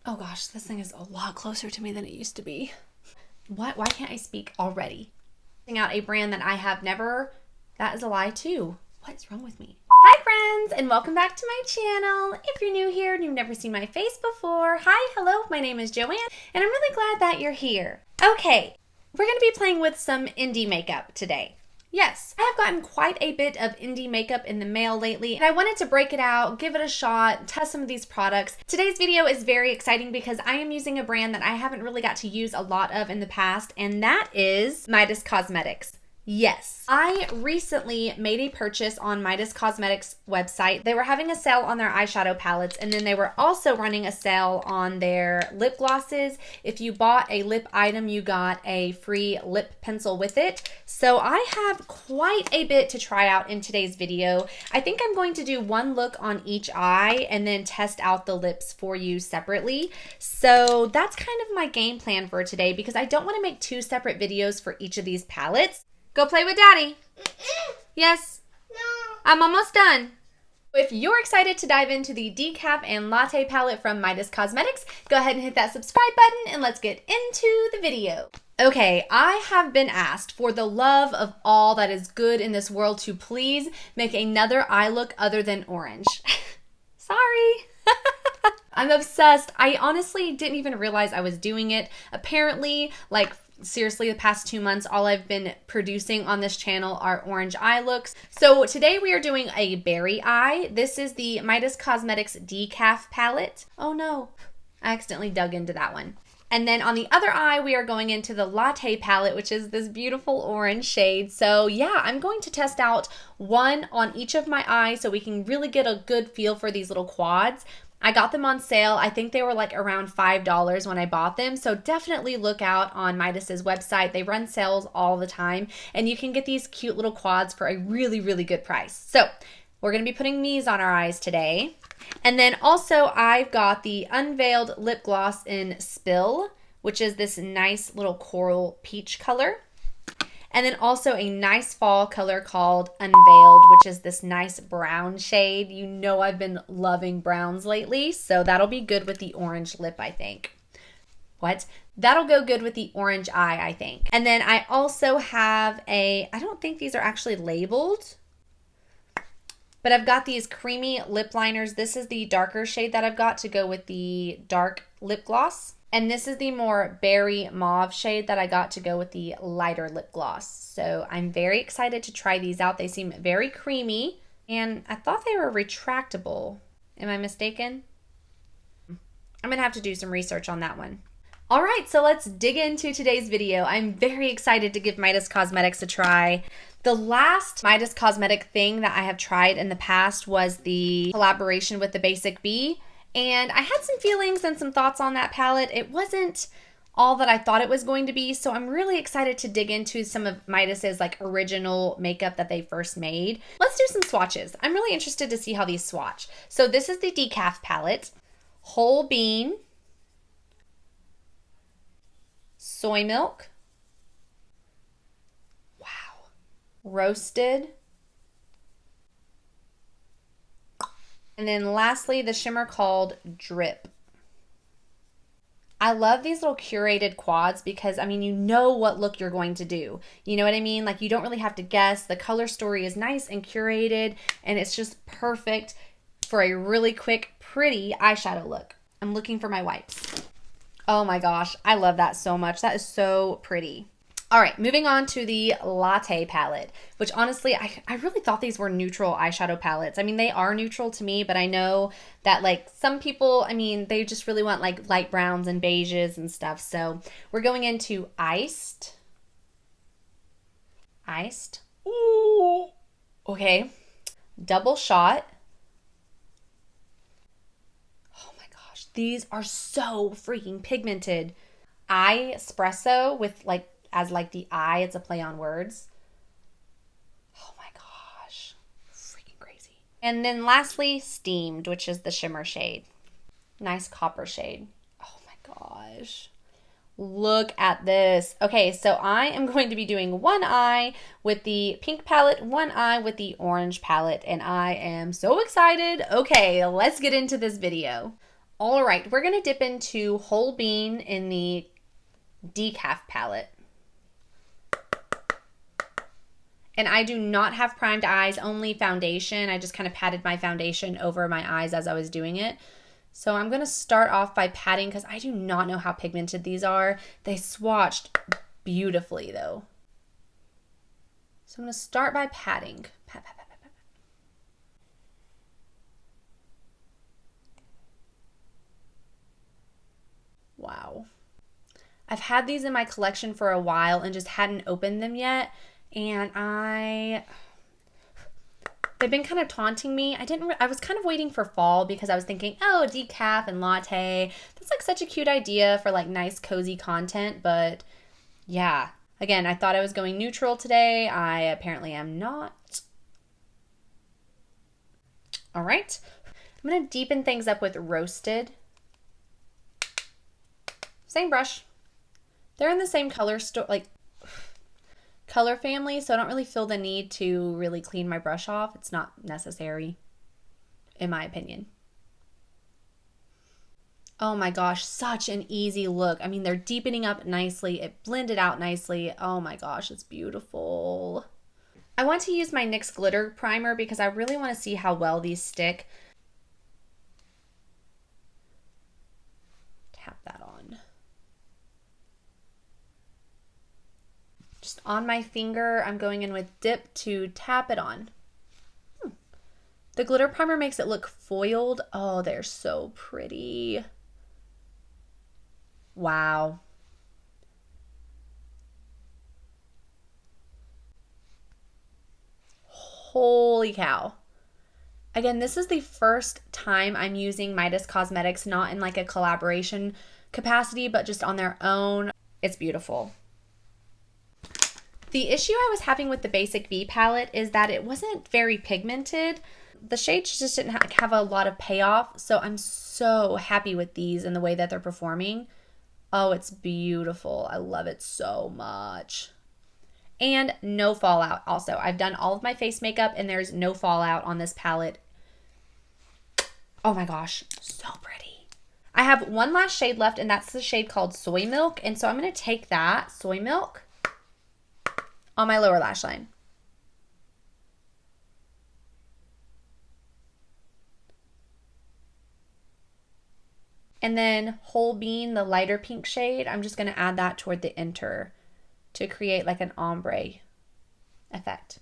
Oh gosh, this thing is a lot closer to me than it used to be. What? Why can't I speak already? Out a brand that I have never, that is a lie too. What's wrong with me? Hi friends, and welcome back to my channel. If you're new here and you've never seen my face before, hi, hello, my name is Joanne, and I'm really glad that you're here. Okay, we're gonna be playing with some indie makeup today. Yes, I have gotten quite a bit of indie makeup in the mail lately, and I wanted to break it out, give it a shot, test some of these products. Today's video is very exciting because I am using a brand that I haven't really got to use a lot of in the past, and that is Midas Cosmetics. Yes, I recently made a purchase on Midas Cosmetics website. They were having a sale on their eyeshadow palettes, and then they were also running a sale on their lip glosses. If you bought a lip item, you got a free lip pencil with it. So I have quite a bit to try out in today's video. I think I'm going to do one look on each eye and then test out the lips for you separately. So that's kind of my game plan for today because I don't want to make two separate videos for each of these palettes. Go play with Daddy. Yes. No. I'm almost done. If you're excited to dive into the Decaf and Latte palette from Midas Cosmetics, go ahead and hit that subscribe button and let's get into the video. Okay, I have been asked for the love of all that is good in this world to please make another eye look other than orange. Sorry. I'm obsessed. I honestly didn't even realize I was doing it. Apparently, seriously, the past 2 months, all I've been producing on this channel are orange eye looks. So today we are doing a berry eye. This is the Midas Cosmetics Decaf palette. Oh no, I accidentally dug into that one. And then on the other eye, we are going into the Latte palette, which is this beautiful orange shade. So yeah, I'm going to test out one on each of my eyes so we can really get a good feel for these little quads. I got them on sale. I think they were like around $5 when I bought them. So definitely look out on Midas's website. They run sales all the time and you can get these cute little quads for a really, really good price. So we're going to be putting these on our eyes today. And then also I've got the Unveiled Lip Gloss in Spill, which is this nice little coral peach color. And then also a nice fall color called Unveiled, which is this nice brown shade. You know I've been loving browns lately, so that'll be good with the orange lip, I think. What? That'll go good with the orange eye, I think. And then I also have I don't think these are actually labeled, but I've got these creamy lip liners. This is the darker shade that I've got to go with the dark lip gloss. And this is the more berry mauve shade that I got to go with the lighter lip gloss. So I'm very excited to try these out. They seem very creamy. And I thought they were retractable. Am I mistaken? I'm going to have to do some research on that one. All right, so let's dig into today's video. I'm very excited to give Midas Cosmetics a try. The last Midas Cosmetic thing that I have tried in the past was the collaboration with the Basic Bee. And I had some feelings and some thoughts on that palette. It wasn't all that I thought it was going to be, so I'm really excited to dig into some of Midas's original makeup that they first made. Let's do some swatches. I'm really interested to see how these swatch. So this is the Decaf palette. Whole bean, soy milk, wow, roasted, and then lastly, the shimmer called Drip. I love these little curated quads because, you know what look you're going to do. You know what I mean? You don't really have to guess. The color story is nice and curated, and it's just perfect for a really quick, pretty eyeshadow look. I'm looking for my wipes. Oh my gosh, I love that so much. That is so pretty. All right, moving on to the Latte palette, which honestly, I really thought these were neutral eyeshadow palettes. They are neutral to me, but I know that some people, they just really want light browns and beiges and stuff. So we're going into Iced. Ooh. Okay. Double Shot. Oh my gosh, these are so freaking pigmented. Eye Espresso with as the eye, it's a play on words. Oh my gosh, freaking crazy. And then lastly, Steamed, which is the shimmer shade. Nice copper shade. Oh my gosh. Look at this. Okay, so I am going to be doing one eye with the pink palette, one eye with the orange palette, and I am so excited. Okay, let's get into this video. All right, we're gonna dip into Whole Bean in the Decaf palette. And I do not have primed eyes, only foundation. I just kind of patted my foundation over my eyes as I was doing it. So I'm going to start off by patting because I do not know how pigmented these are. They swatched beautifully though. So I'm going to start by patting. Pat, pat, pat, pat, pat. Wow. I've had these in my collection for a while and just hadn't opened them yet. And they've been kind of taunting me. I was kind of waiting for fall because I was thinking, oh, decaf and latte. That's like such a cute idea for like nice, cozy content. But yeah, again, I thought I was going neutral today. I apparently am not. All right. I'm going to deepen things up with Roasted. Same brush. They're in the same color color family, so I don't really feel the need to really clean my brush off. It's not necessary, in my opinion. Oh my gosh, such an easy look. I mean, they're deepening up nicely. It blended out nicely. Oh my gosh, it's beautiful. I want to use my NYX glitter primer because I really want to see how well these stick. Tap that on. Just on my finger, I'm going in with dip to tap it on. The glitter primer makes it look foiled. Oh, they're so pretty. Wow. Holy cow. Again, this is the first time I'm using Midas Cosmetics, not in like a collaboration capacity, but just on their own. It's beautiful. The issue I was having with the Basic V palette is that it wasn't very pigmented. The shades just didn't have a lot of payoff, so I'm so happy with these and the way that they're performing. Oh, it's beautiful. I love it so much. And no fallout also. I've done all of my face makeup and there's no fallout on this palette. Oh my gosh, so pretty. I have one last shade left and that's the shade called Soy Milk. And so I'm going to take that Soy Milk on my lower lash line. And then Whole Bean, the lighter pink shade, I'm just going to add that toward the inner to create like an ombre effect.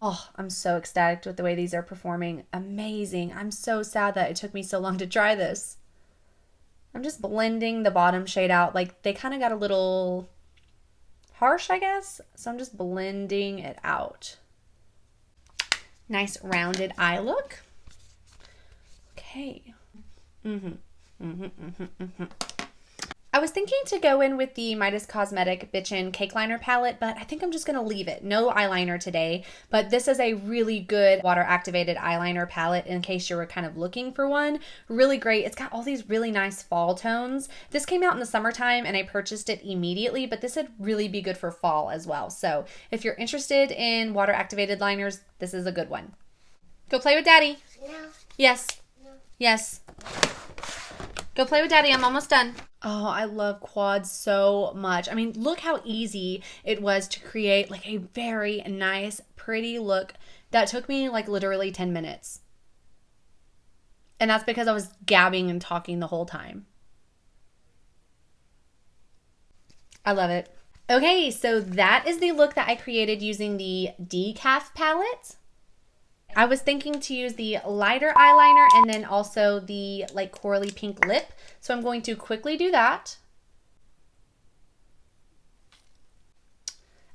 Oh, I'm so ecstatic with the way these are performing. Amazing. I'm so sad that it took me so long to try this. I'm just blending the bottom shade out. Like they kind of got a little harsh, I guess. So I'm just blending it out. Nice rounded eye look. Okay. I was thinking to go in with the Midas Cosmetic Bitchin' Cake Liner palette, but I think I'm just going to leave it. No eyeliner today, but this is a really good water-activated eyeliner palette in case you were kind of looking for one. Really great. It's got all these really nice fall tones. This came out in the summertime and I purchased it immediately, but this would really be good for fall as well. So if you're interested in water-activated liners, this is a good one. Go play with Daddy. No. Yes. No. Yes. Go play with Daddy. I'm almost done. Oh, I love quads so much. I mean, look how easy it was to create like a very nice, pretty look that took me like literally 10 minutes. And that's because I was gabbing and talking the whole time. I love it. Okay, so that is the look that I created using the Decaf palette. I was thinking to use the lighter eyeliner and then also the like corally pink lip. So I'm going to quickly do that.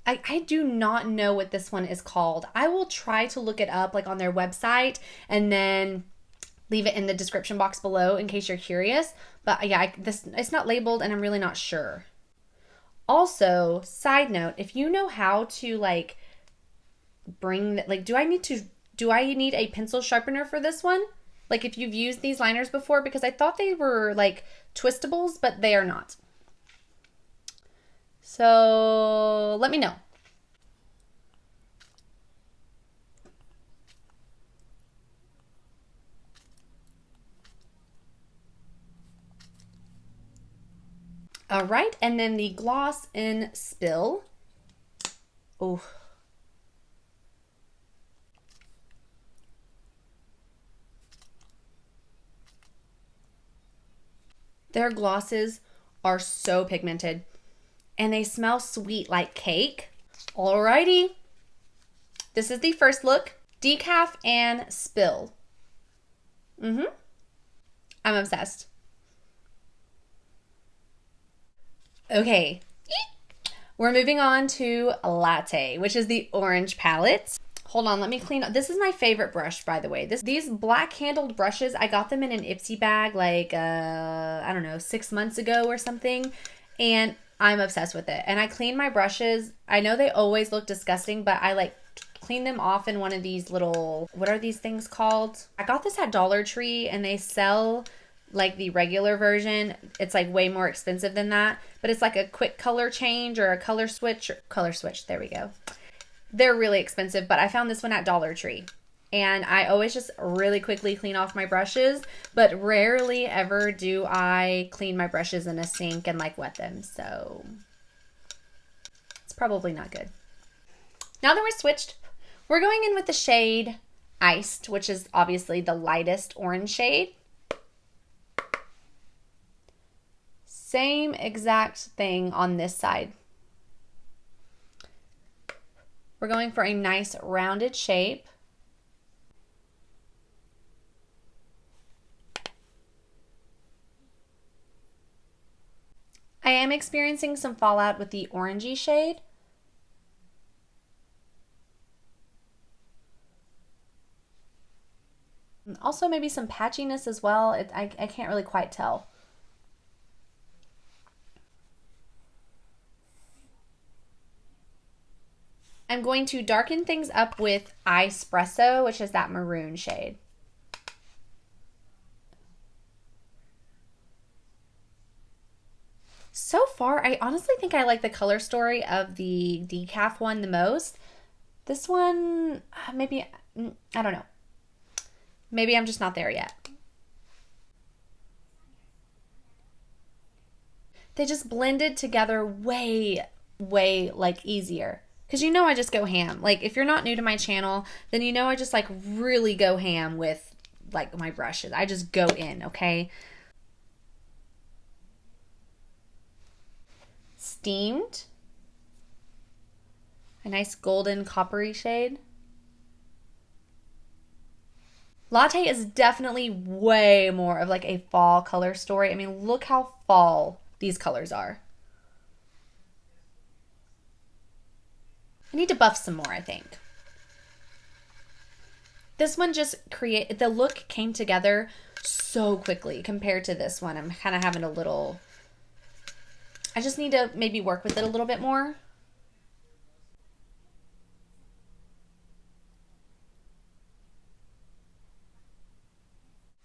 I do not know what this one is called. I will try to look it up like on their website and then leave it in the description box below in case you're curious. But yeah, it's not labeled and I'm really not sure. Also, side note, if you know how to like bring, like, do I need a pencil sharpener for this one? Like if you've used these liners before, because I thought they were like twistables, but they are not. So let me know. All right, and then the gloss in Spill. Oh. Their glosses are so pigmented and they smell sweet like cake. Alrighty. This is the first look. Decaf and Spill. I'm obsessed. Okay. We're moving on to Latte, which is the orange palette. Hold on, let me clean up. This is my favorite brush, by the way. These black handled brushes, I got them in an Ipsy bag like, I don't know, 6 months ago or something. And I'm obsessed with it. And I clean my brushes. I know they always look disgusting, but I like clean them off in one of these little, what are these things called? I got this at Dollar Tree and they sell like the regular version. It's like way more expensive than that, but it's like a quick color change or a color switch. There we go. They're really expensive, but I found this one at Dollar Tree. And I always just really quickly clean off my brushes, but rarely ever do I clean my brushes in a sink and like wet them. So it's probably not good. Now that we're switched, we're going in with the shade Iced, which is obviously the lightest orange shade. Same exact thing on this side. We're going for a nice rounded shape. I am experiencing some fallout with the orangey shade. Also maybe some patchiness as well. I can't really quite tell. I'm going to darken things up with Espresso, which is that maroon shade. So far, I honestly think I like the color story of the decaf one the most. This one, maybe, I don't know. Maybe I'm just not there yet. They just blended together way like easier. Because you know I just go ham. Like if you're not new to my channel, then you know I just like really go ham with like my brushes. I just go in, okay? Steamed. A nice golden coppery shade. Latte is definitely way more of like a fall color story. I mean, look how fall these colors are. I need to buff some more, I think. This one just the look came together so quickly compared to this one. I'm kind of having a little, I just need to maybe work with it a little bit more.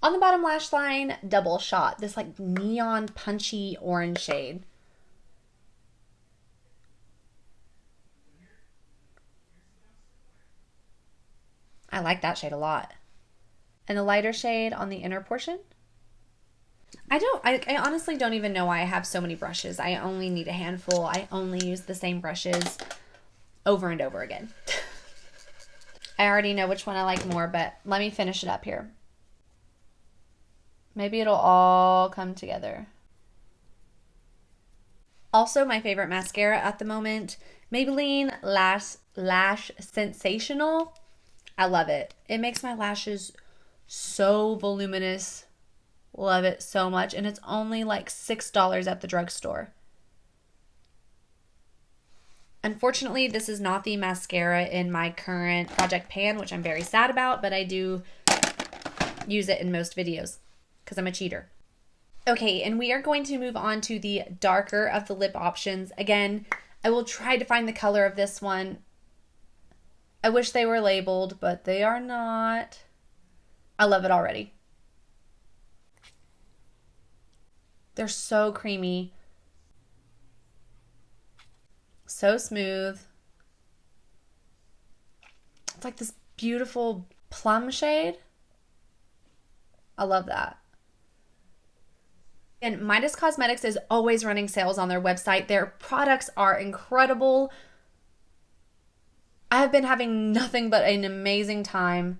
On the bottom lash line, Double Shot, this like neon punchy orange shade. I like that shade a lot. And the lighter shade on the inner portion. I honestly don't even know why I have so many brushes. I only need a handful. I only use the same brushes over and over again. I already know which one I like more, but let me finish it up here. Maybe it'll all come together. Also, my favorite mascara at the moment, Maybelline Lash Sensational. I love it. It makes my lashes so voluminous. Love it so much. And it's only like $6 at the drugstore. Unfortunately, this is not the mascara in my current project pan, which I'm very sad about, but I do use it in most videos because I'm a cheater. Okay, and we are going to move on to the darker of the lip options. Again, I will try to find the color of this one. I wish they were labeled, but they are not. I love it already. They're so creamy. So smooth. It's like this beautiful plum shade. I love that. And Midas Cosmetics is always running sales on their website. Their products are incredible. I have been having nothing but an amazing time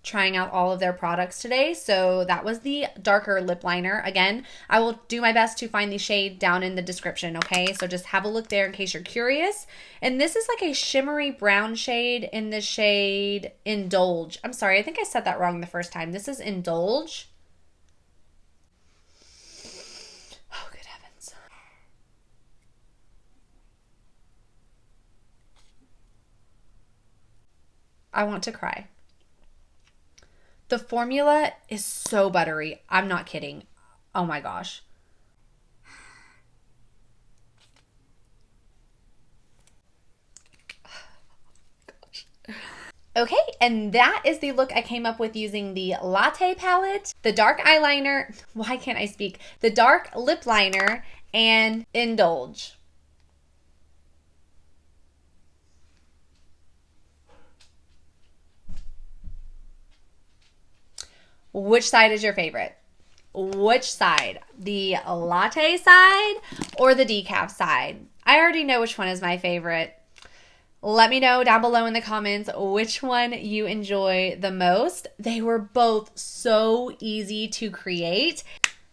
trying out all of their products today. So that was the darker lip liner. Again, I will do my best to find the shade down in the description, okay? So just have a look there in case you're curious. And this is like a shimmery brown shade in the shade Indulge. I'm sorry, I think I said that wrong the first time. This is Indulge. Oh, good heavens. I want to cry. The formula is so buttery. I'm not kidding. Oh my gosh. Okay, and that is the look I came up with using the Latte palette, the dark eyeliner, why can't I speak? The dark lip liner, and Indulge. Which side is your favorite? Which side? The latte side or the decaf side? I already know which one is my favorite. Let me know down below in the comments which one you enjoy the most. They were both so easy to create.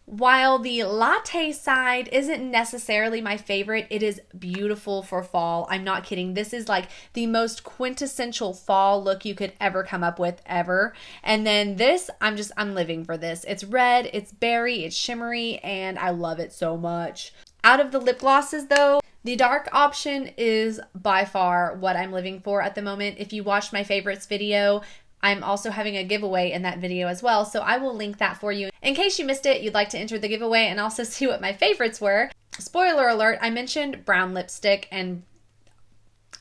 While the latte side isn't necessarily my favorite, it is beautiful for fall. I'm not kidding. This is like the most quintessential fall look you could ever come up with ever. And then this, I'm living for this. It's red, it's berry, it's shimmery, and I love it so much. Out of the lip glosses though, the dark option is by far what I'm living for at the moment. If you watched my favorites video, I'm also having a giveaway in that video as well, so I will link that for you. In case you missed it, you'd like to enter the giveaway and also see what my favorites were. Spoiler alert, I mentioned brown lipstick, and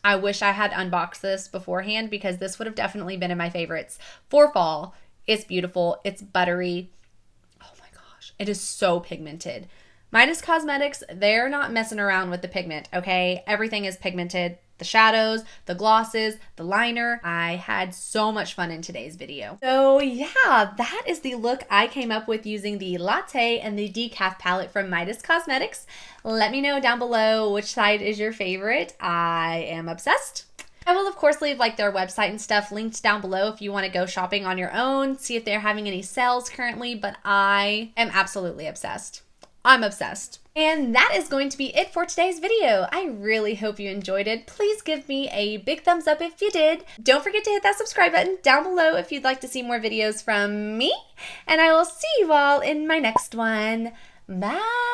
I wish I had unboxed this beforehand because this would have definitely been in my favorites for fall. It's beautiful, it's buttery. Oh my gosh, it is so pigmented. Midas Cosmetics, they're not messing around with the pigment, okay? Everything is pigmented. The shadows, the glosses, the liner. I had so much fun in today's video. So yeah, that is the look I came up with using the latte and the decaf palette from Midas Cosmetics. Let me know down below which side is your favorite. I am obsessed. I will of course leave like their website and stuff linked down below if you want to go shopping on your own, see if they're having any sales currently, but I am absolutely obsessed. I'm obsessed. And that is going to be it for today's video. I really hope you enjoyed it. Please give me a big thumbs up if you did. Don't forget to hit that subscribe button down below if you'd like to see more videos from me. And I will see you all in my next one. Bye.